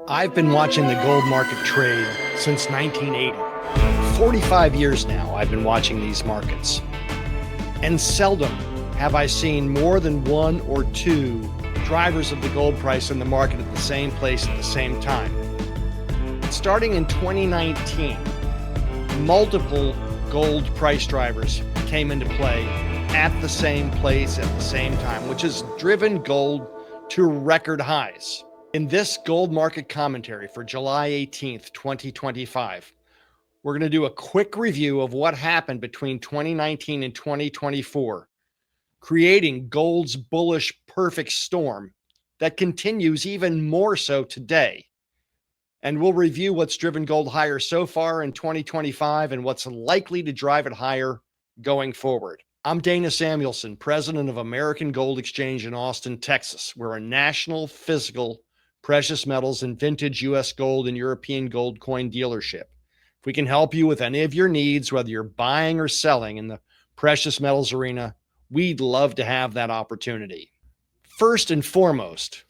I've been watching the gold market trade since 1980. 45 years now I've been watching these markets. And seldom have I seen more than one or two drivers of the gold price in the market at the same place at the same time. Starting in 2019, multiple gold price drivers came into play at the same place at the same time, which has driven gold to record highs. In this gold market commentary for July 18th, 2025, we're going to do a quick review of what happened between 2019 and 2024, creating gold's bullish perfect storm that continues even more so today. And we'll review what's driven gold higher so far in 2025 and what's likely to drive it higher going forward. I'm Dana Samuelson, president of American Gold Exchange in Austin, Texas. We're a national physical precious metals and vintage U.S. gold and European gold coin dealership. If we can help you with any of your needs, whether you're buying or selling in the precious metals arena, we'd love to have that opportunity. First and foremost,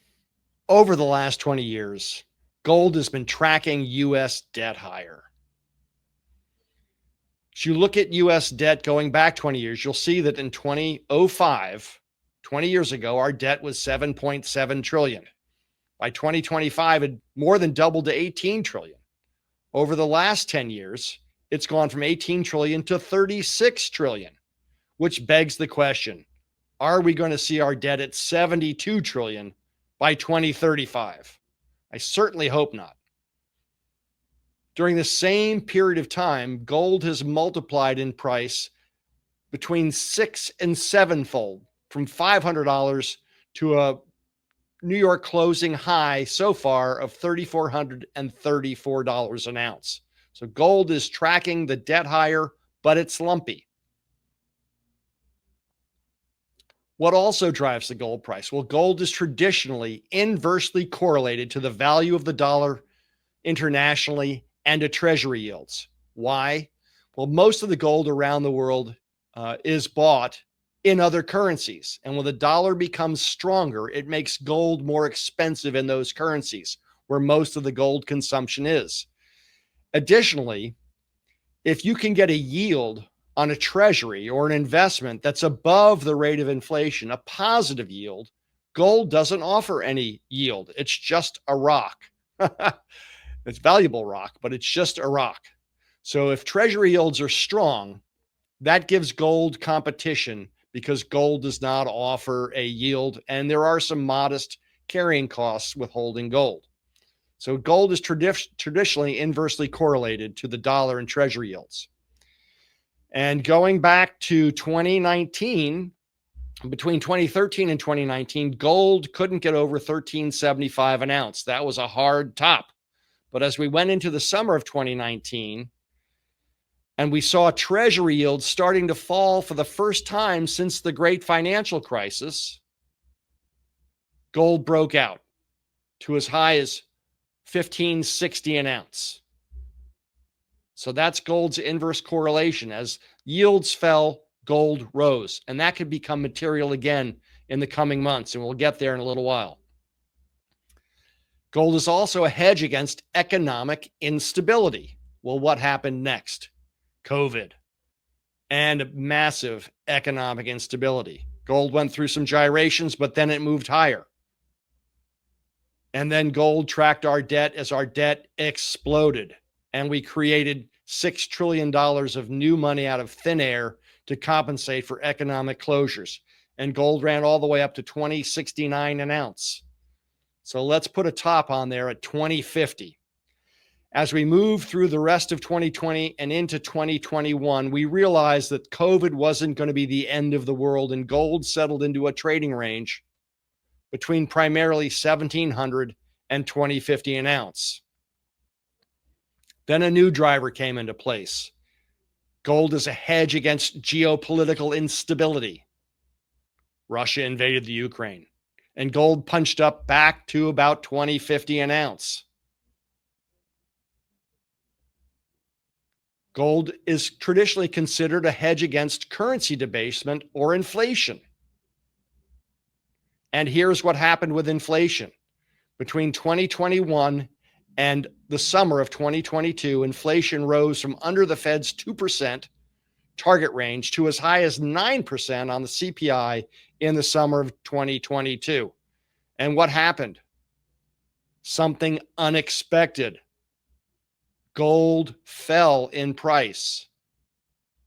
over the last 20 years, gold has been tracking U.S. debt higher. As you look at U.S. debt going back 20 years, you'll see that in 2005, 20 years ago, our debt was 7.7 trillion. By 2025, it more than doubled to 18 trillion. Over the last 10 years, it's gone from 18 trillion to 36 trillion, which begs the question, are we going to see our debt at 72 trillion by 2035? I certainly hope not. During the same period of time, gold has multiplied in price between 6 and 7-fold, from $500 to a New York closing high so far of $3,434 an ounce. So gold is tracking the debt higher, but it's lumpy. What also drives the gold price? Well, gold is traditionally inversely correlated to the value of the dollar internationally and to treasury yields. Why? Well, most of the gold around the world is bought in other currencies. And when the dollar becomes stronger, it makes gold more expensive in those currencies where most of the gold consumption is. Additionally, if you can get a yield on a treasury or an investment that's above the rate of inflation, a positive yield, gold doesn't offer any yield. It's just a rock. It's valuable rock, but it's just a rock. So if treasury yields are strong, that gives gold competition because gold does not offer a yield, and there are some modest carrying costs with holding gold. So gold is traditionally inversely correlated to the dollar and treasury yields. And going back to 2019, between 2013 and 2019, gold couldn't get over $13.75 an ounce. That was a hard top. But as we went into the summer of 2019, and we saw treasury yields starting to fall for the first time since the great financial crisis, gold broke out to as high as $15.60 an ounce. So that's gold's inverse correlation. As yields fell, gold rose. And that could become material again in the coming months. And we'll get there in a little while. Gold is also a hedge against economic instability. Well, what happened next? COVID and massive economic instability. Gold went through some gyrations, but then it moved higher. And then gold tracked our debt as our debt exploded. And we created $6 trillion of new money out of thin air to compensate for economic closures. And gold ran all the way up to $20.69 an ounce. So let's put a top on there at $20.50. As we move through the rest of 2020 and into 2021, we realized that COVID wasn't going to be the end of the world, and gold settled into a trading range between primarily $1,700 and $20.50 an ounce. Then a new driver came into place. Gold is a hedge against geopolitical instability. Russia invaded the Ukraine, and gold punched up back to about $20.50 an ounce. Gold is traditionally considered a hedge against currency debasement or inflation. And here's what happened with inflation. Between 2021 and the summer of 2022, inflation rose from under the Fed's 2% target range to as high as 9% on the CPI in the summer of 2022. And what happened? Something unexpected. Gold fell in price,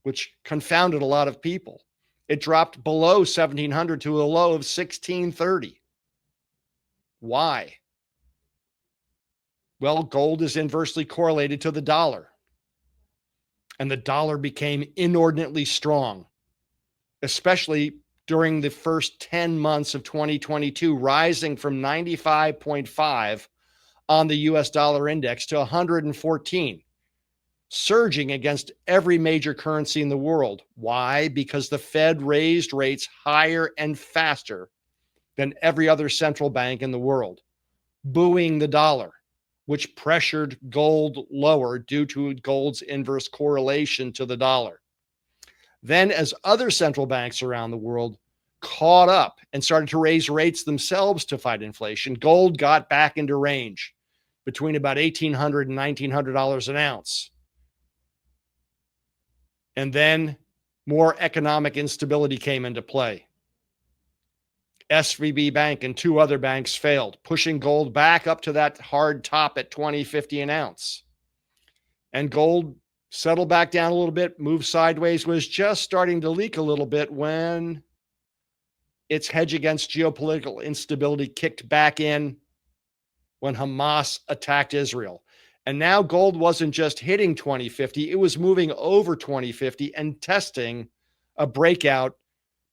which confounded a lot of people. It dropped below 1700 to a low of 1630. Why? Well, gold is inversely correlated to the dollar, and the dollar became inordinately strong, especially during the first 10 months of 2022, rising from 95.5 on the US dollar index to 114, surging against every major currency in the world. Why? Because the Fed raised rates higher and faster than every other central bank in the world, buoying the dollar, which pressured gold lower due to gold's inverse correlation to the dollar. Then, as other central banks around the world caught up and started to raise rates themselves to fight inflation, gold got back into range between about $1,800 and $1,900 an ounce. And then more economic instability came into play. SVB Bank and two other banks failed, pushing gold back up to that hard top at $20.50 an ounce. And gold settled back down a little bit, moved sideways, was just starting to leak a little bit when its hedge against geopolitical instability kicked back in when Hamas attacked Israel. And now gold wasn't just hitting 2050, it was moving over 2050 and testing a breakout,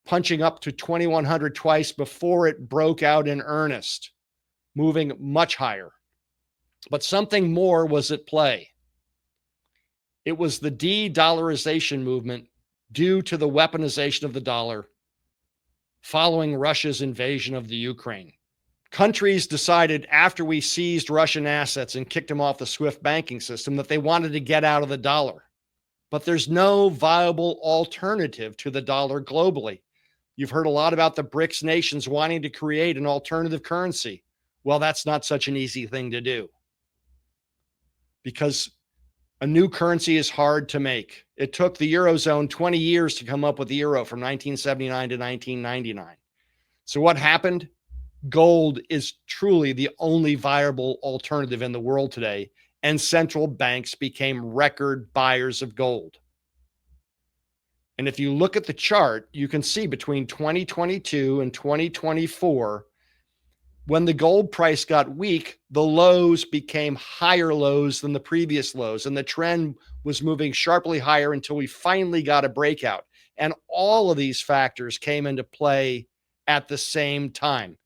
punching up to 2100 twice before it broke out in earnest, moving much higher. But something more was at play. It was the de-dollarization movement due to the weaponization of the dollar following Russia's invasion of the Ukraine. Countries decided after we seized Russian assets and kicked them off the SWIFT banking system that they wanted to get out of the dollar. But there's no viable alternative to the dollar globally. You've heard a lot about the BRICS nations wanting to create an alternative currency. Well, that's not such an easy thing to do because a new currency is hard to make. It took the Eurozone 20 years to come up with the euro from 1979 to 1999. So what happened? Gold is truly the only viable alternative in the world today, and central banks became record buyers of gold. And if you look at the chart, you can see between 2022 and 2024, when the gold price got weak, the lows became higher lows than the previous lows, and the trend was moving sharply higher until we finally got a breakout. And all of these factors came into play at the same time,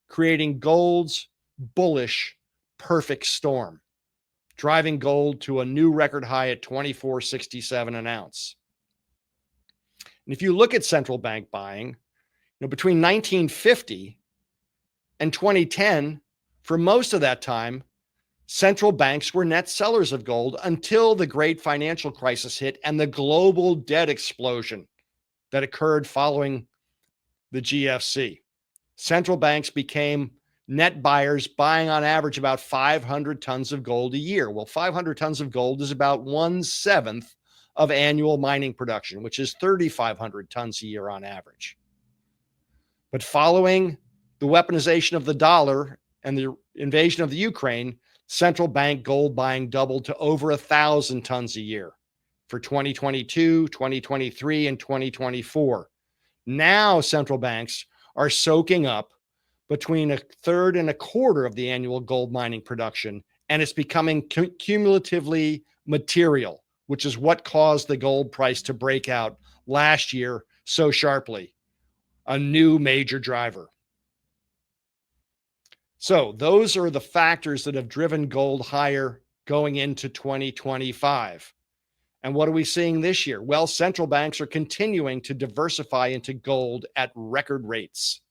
creating gold's bullish perfect storm, driving gold to a new record high at $24.67 an ounce. And if you look at central bank buying, between 1950 and 2010, for most of that time, central banks were net sellers of gold until the great financial crisis hit and the global debt explosion that occurred following the GFC. Central banks became net buyers, buying on average about 500 tons of gold a year. Well, 500 tons of gold is about 1/7 of annual mining production, which is 3,500 tons a year on average. But following the weaponization of the dollar and the invasion of the Ukraine, central bank gold buying doubled to over 1,000 tons a year for 2022, 2023, and 2024. Now central banks are soaking up between 1/3 and 1/4 of the annual gold mining production, and it's becoming cumulatively material, which is what caused the gold price to break out last year so sharply, a new major driver. So those are the factors that have driven gold higher going into 2025. And what are we seeing this year? Well, central banks are continuing to diversify into gold at record rates.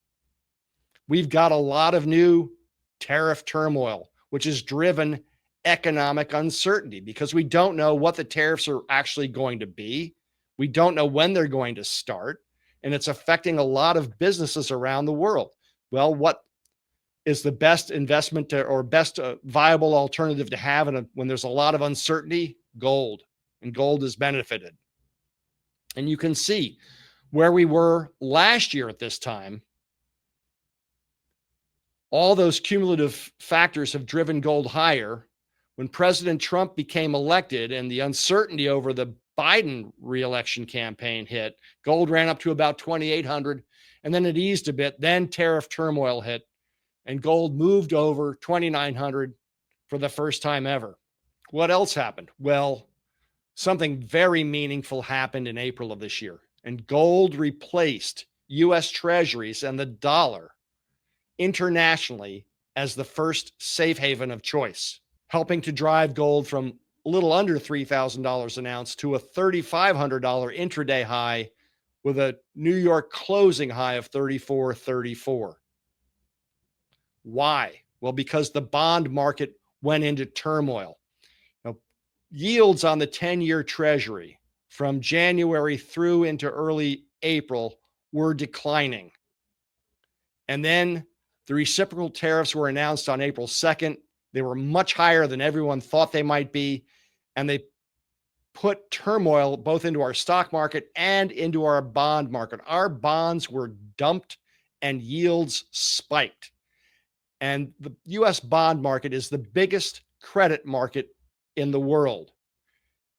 We've got a lot of new tariff turmoil, which has driven economic uncertainty because we don't know what the tariffs are actually going to be. We don't know when they're going to start, and it's affecting a lot of businesses around the world. Well, what is the best investment or best viable alternative to have when there's a lot of uncertainty? Gold. And gold has benefited. And you can see where we were last year at this time. All those cumulative factors have driven gold higher. When President Trump became elected and the uncertainty over the Biden reelection campaign hit, gold ran up to about 2,800, and then it eased a bit. Then tariff turmoil hit, and gold moved over 2,900 for the first time ever. What else happened? Well, something very meaningful happened in April of this year, and gold replaced US Treasuries and the dollar internationally as the first safe haven of choice, helping to drive gold from a little under $3,000 an ounce to a $3,500 intraday high, with a New York closing high of 34.34. Why? Well, because the bond market went into turmoil. Now, yields on the 10-year Treasury from January through into early April were declining. And then the reciprocal tariffs were announced on April 2nd. They were much higher than everyone thought they might be. And they put turmoil both into our stock market and into our bond market. Our bonds were dumped and yields spiked. And the US bond market is the biggest credit market in the world.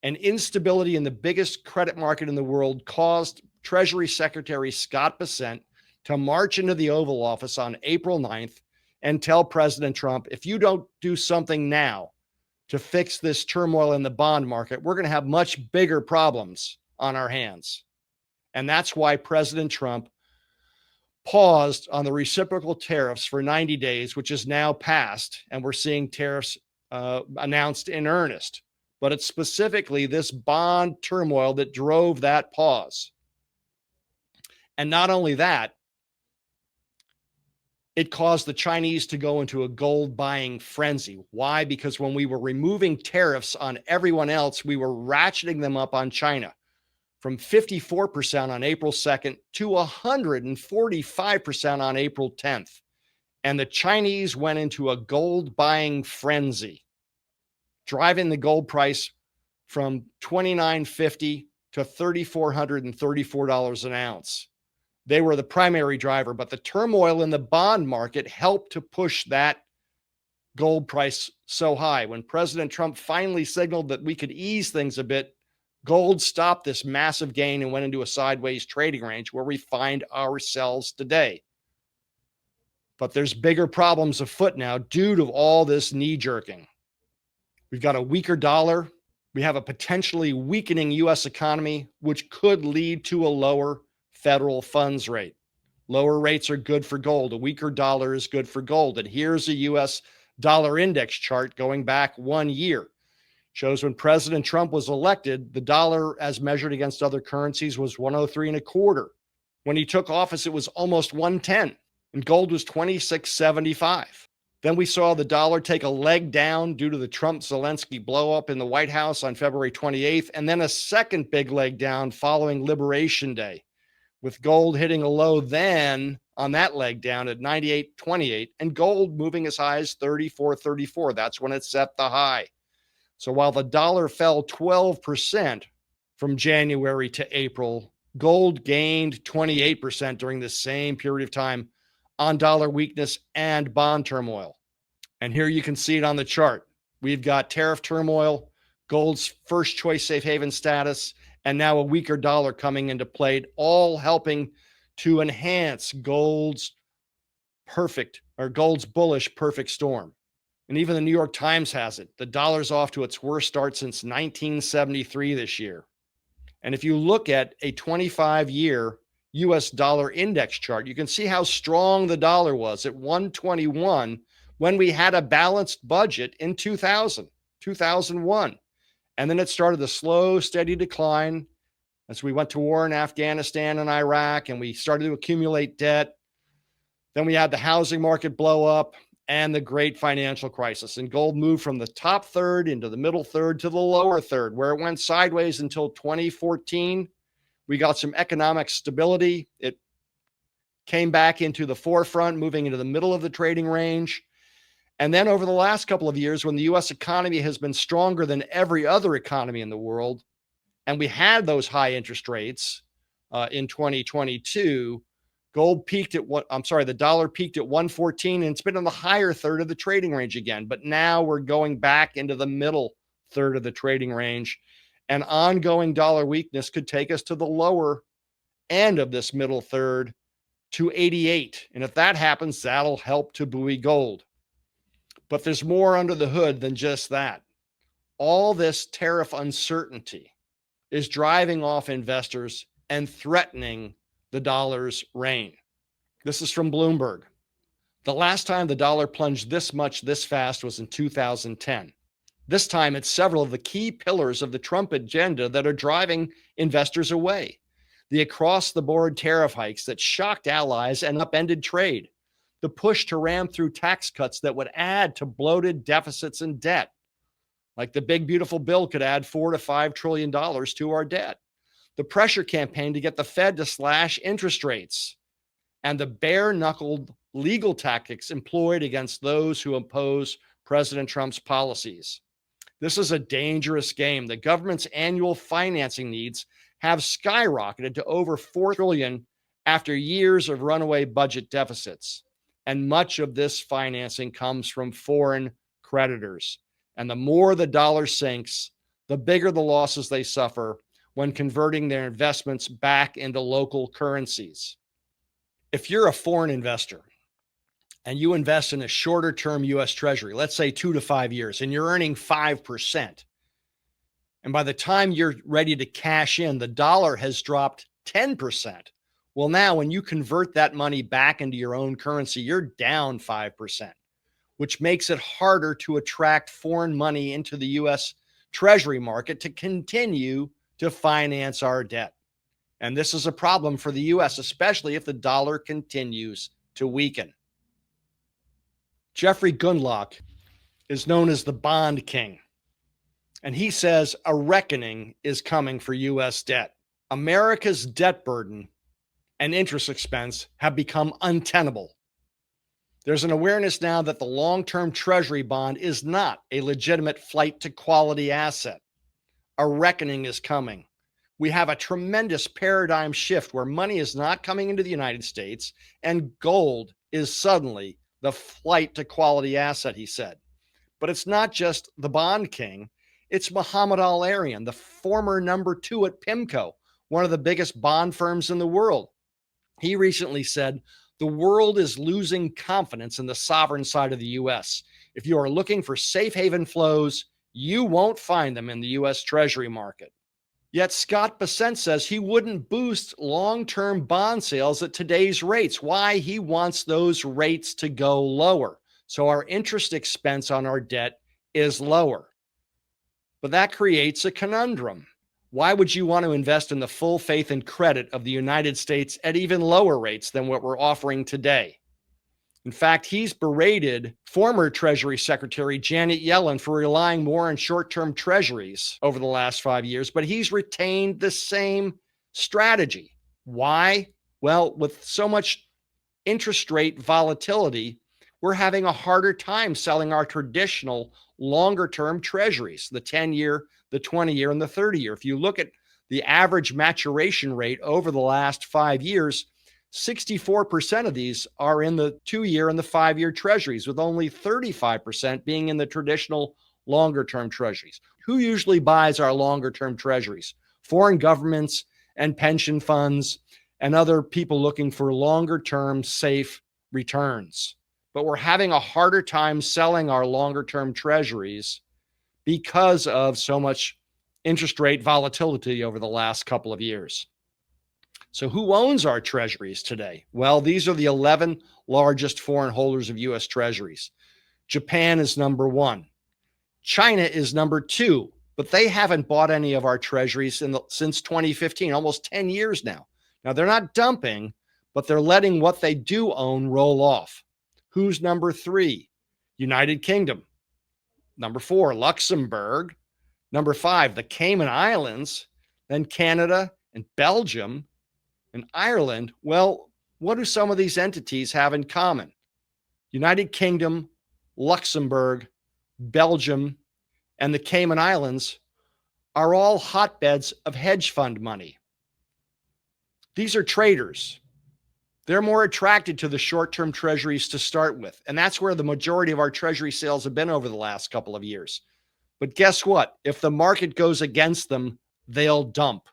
And instability in the biggest credit market in the world caused Treasury Secretary Scott Bessent to march into the Oval Office on April 9th and tell President Trump, if you don't do something now to fix this turmoil in the bond market, we're going to have much bigger problems on our hands. And that's why President Trump paused on the reciprocal tariffs for 90 days, which is now passed, and we're seeing tariffs announced in earnest. But it's specifically this bond turmoil that drove that pause. And not only that, it caused the Chinese to go into a gold buying frenzy. Why? Because when we were removing tariffs on everyone else, we were ratcheting them up on China from 54% on April 2nd to 145% on April 10th. And the Chinese went into a gold buying frenzy, driving the gold price from $2,950 to $3,434 an ounce. They were the primary driver, but the turmoil in the bond market helped to push that gold price so high. When President Trump finally signaled that we could ease things a bit, gold stopped this massive gain and went into a sideways trading range where we find ourselves today. But there's bigger problems afoot now due to all this knee jerking. We've got a weaker dollar. We have a potentially weakening U.S. economy, which could lead to a lower federal funds rate. Lower rates are good for gold. A weaker dollar is good for gold. And here's a U.S. dollar index chart going back 1 year. Shows when President Trump was elected, the dollar as measured against other currencies was 103.25. When he took office, it was almost 110, and gold was 26.75. Then we saw the dollar take a leg down due to the Trump-Zelensky blow-up in the White House on February 28th, and then a second big leg down following Liberation Day, with gold hitting a low then on that leg down at 98.28, and gold moving as high as 34.34. That's when it set the high. So while the dollar fell 12% from January to April, gold gained 28% during the same period of time on dollar weakness and bond turmoil. And here you can see it on the chart. We've got tariff turmoil, gold's first choice safe haven status, and now a weaker dollar coming into play, all helping to enhance gold's bullish perfect storm. And even the New York Times has it. The dollar's off to its worst start since 1973 this year. And if you look at a 25-year US dollar index chart, you can see how strong the dollar was at 121 when we had a balanced budget in 2001. And then it started a slow, steady decline as we went to war in Afghanistan and Iraq, and we started to accumulate debt. Then we had the housing market blow up and the great financial crisis. And gold moved from the top third into the middle third to the lower third, where it went sideways until 2014. We got some economic stability. It came back into the forefront, moving into the middle of the trading range. And then over the last couple of years, when the US economy has been stronger than every other economy in the world, and we had those high interest rates in 2022, the dollar peaked at 114, and it's been in the higher third of the trading range again. But now we're going back into the middle third of the trading range, and ongoing dollar weakness could take us to the lower end of this middle third to 88. And if that happens, that'll help to buoy gold. But there's more under the hood than just that. All this tariff uncertainty is driving off investors and threatening the dollar's reign. This is from Bloomberg. The last time the dollar plunged this much this fast was in 2010. This time, it's several of the key pillars of the Trump agenda that are driving investors away. The across-the-board tariff hikes that shocked allies and upended trade. The push to ram through tax cuts that would add to bloated deficits and debt. Like the big, beautiful bill could add $4 to $5 trillion to our debt. The pressure campaign to get the Fed to slash interest rates. And the bare-knuckled legal tactics employed against those who oppose President Trump's policies. This is a dangerous game. The government's annual financing needs have skyrocketed to over $4 trillion after years of runaway budget deficits. And much of this financing comes from foreign creditors. And the more the dollar sinks, the bigger the losses they suffer when converting their investments back into local currencies. If you're a foreign investor and you invest in a shorter term US Treasury, let's say 2 to 5 years, and you're earning 5%, and by the time you're ready to cash in, the dollar has dropped 10%. Well, now when you convert that money back into your own currency, you're down 5%, which makes it harder to attract foreign money into the US Treasury market to continue to finance our debt. And this is a problem for the US, especially if the dollar continues to weaken. Jeffrey Gundlach is known as the bond king. And he says a reckoning is coming for US debt. America's debt burden and interest expense have become untenable. There's an awareness now that the long-term Treasury bond is not a legitimate flight to quality asset. A reckoning is coming. We have a tremendous paradigm shift where money is not coming into the United States and gold is suddenly the flight to quality asset, he said. But it's not just the bond king. It's Mohammed Al-Arian, the former number 2 at PIMCO, one of the biggest bond firms in the world. He recently said, the world is losing confidence in the sovereign side of the US. If you are looking for safe haven flows, you won't find them in the US Treasury market. Yet Scott Bessent says he wouldn't boost long-term bond sales at today's rates. Why? He wants those rates to go lower, so our interest expense on our debt is lower. But that creates a conundrum. Why would you want to invest in the full faith and credit of the United States at even lower rates than what we're offering today? In fact, he's berated former Treasury Secretary Janet Yellen for relying more on short-term treasuries over the last 5 years, but he's retained the same strategy. Why? Well, with so much interest rate volatility, we're having a harder time selling our traditional longer-term treasuries, the 10-year, the 20-year, and the 30-year. If you look at the average maturation rate over the last 5 years, 64% of these are in the 2-year and the 5-year treasuries, with only 35% being in the traditional longer-term treasuries. Who usually buys our longer-term treasuries? Foreign governments and pension funds and other people looking for longer-term safe returns. But we're having a harder time selling our longer-term treasuries because of so much interest rate volatility over the last couple of years. So who owns our treasuries today? Well, these are the 11 largest foreign holders of U.S. treasuries. Japan is number 1. China is number 2, but they haven't bought any of our treasuries since 2015, almost 10 years now. Now, they're not dumping, but they're letting what they do own roll off. Who's number 3? United Kingdom. Number 4, Luxembourg. Number 5, the Cayman Islands. Then Canada and Belgium. And Ireland, well, What do some of these entities have in common? United Kingdom, Luxembourg, Belgium, and the Cayman Islands are all hotbeds of hedge fund money. These are traders. They're more attracted to the short-term treasuries to start with, and that's where the majority of our treasury sales have been over the last couple of years. But guess what? If the market goes against them, they'll dump.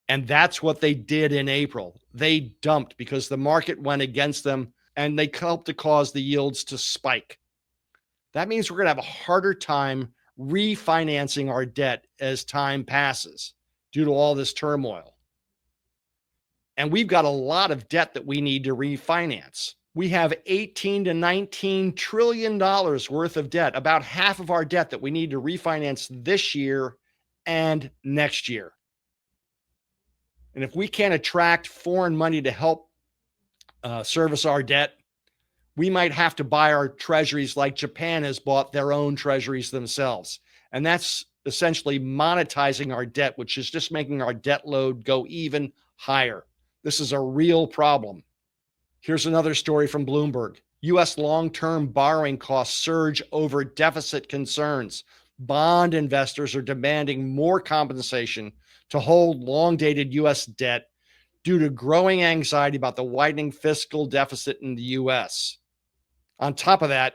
And that's what they did in April. They dumped because the market went against them and they helped to cause the yields to spike. That means we're going to have a harder time refinancing our debt as time passes due to all this turmoil. And we've got a lot of debt that we need to refinance. We have $18 to $19 trillion worth of debt, about half of our debt that we need to refinance this year and next year. And if we can't attract foreign money to help service our debt, we might have to buy our treasuries like Japan has bought their own treasuries themselves. And that's essentially monetizing our debt, which is just making our debt load go even higher. This is a real problem. Here's another story from Bloomberg. U.S. long-term borrowing costs surge over deficit concerns. Bond investors are demanding more compensation to hold long-dated U.S. debt due to growing anxiety about the widening fiscal deficit in the U.S. On top of that,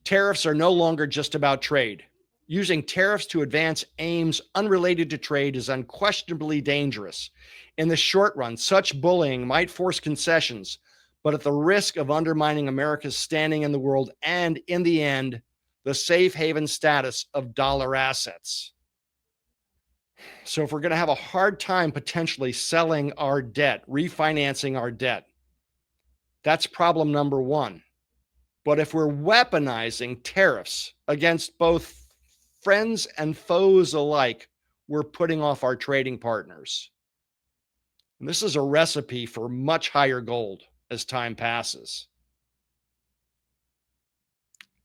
tariffs are no longer just about trade. Using tariffs to advance aims unrelated to trade is unquestionably dangerous. In the short run, such bullying might force concessions, but at the risk of undermining America's standing in the world and, in the end, the safe haven status of dollar assets. So if we're going to have a hard time potentially selling our debt, refinancing our debt, that's problem number one. But if we're weaponizing tariffs against both friends and foes alike, we're putting off our trading partners. And this is a recipe for much higher gold as time passes.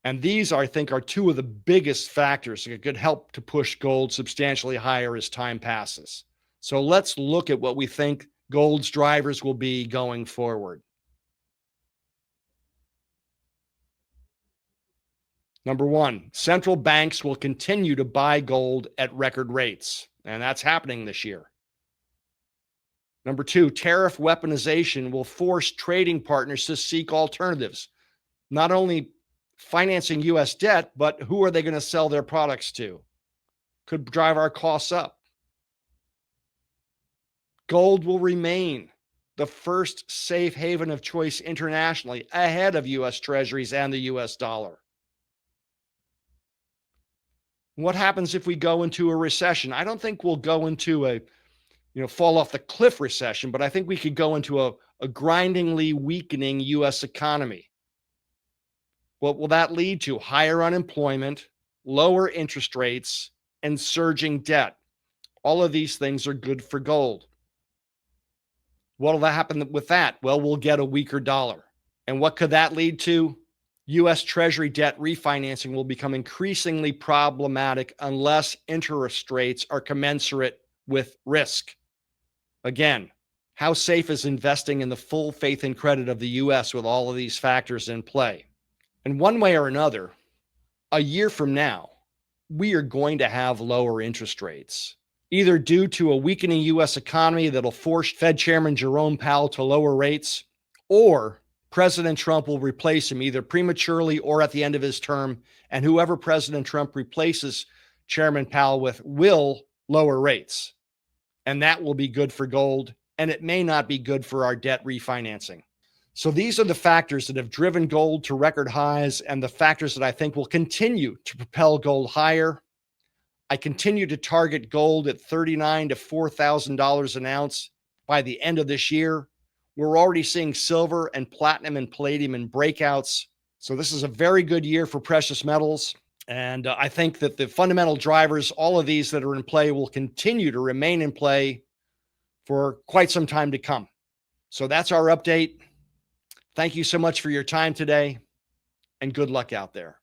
And these, I think, are two of the biggest factors that could help to push gold substantially higher as time passes. So let's look at what we think gold's drivers will be going forward. Number one, central banks will continue to buy gold at record rates, and that's happening this year. Number two, tariff weaponization will force trading partners to seek alternatives, not only financing U.S. debt, but who are they going to sell their products to? Could drive our costs up. Gold will remain the first safe haven of choice internationally, ahead of U.S. treasuries and the U.S. dollar. What happens if we go into a recession? I don't think we'll go into a fall off the cliff recession, but I think we could go into a grindingly weakening U.S. economy. What will that lead to? Higher unemployment, lower interest rates, and surging debt. All of these things are good for gold. What will happen with that? Well, we'll get a weaker dollar. And what could that lead to? U.S. Treasury debt refinancing will become increasingly problematic unless interest rates are commensurate with risk. Again, how safe is investing in the full faith and credit of the U.S. with all of these factors in play? And one way or another, a year from now, we are going to have lower interest rates, either due to a weakening U.S. economy that'll force Fed Chairman Jerome Powell to lower rates, or President Trump will replace him either prematurely or at the end of his term, and whoever President Trump replaces Chairman Powell with will lower rates. And that will be good for gold, and it may not be good for our debt refinancing. So these are the factors that have driven gold to record highs and the factors that I think will continue to propel gold higher. I continue to target gold at $39,000 to $4,000 an ounce by the end of this year. We're already seeing silver and platinum and palladium in breakouts. So this is a very good year for precious metals. And I think that the fundamental drivers, all of these that are in play, will continue to remain in play for quite some time to come. So that's our update. Thank you so much for your time today, and good luck out there.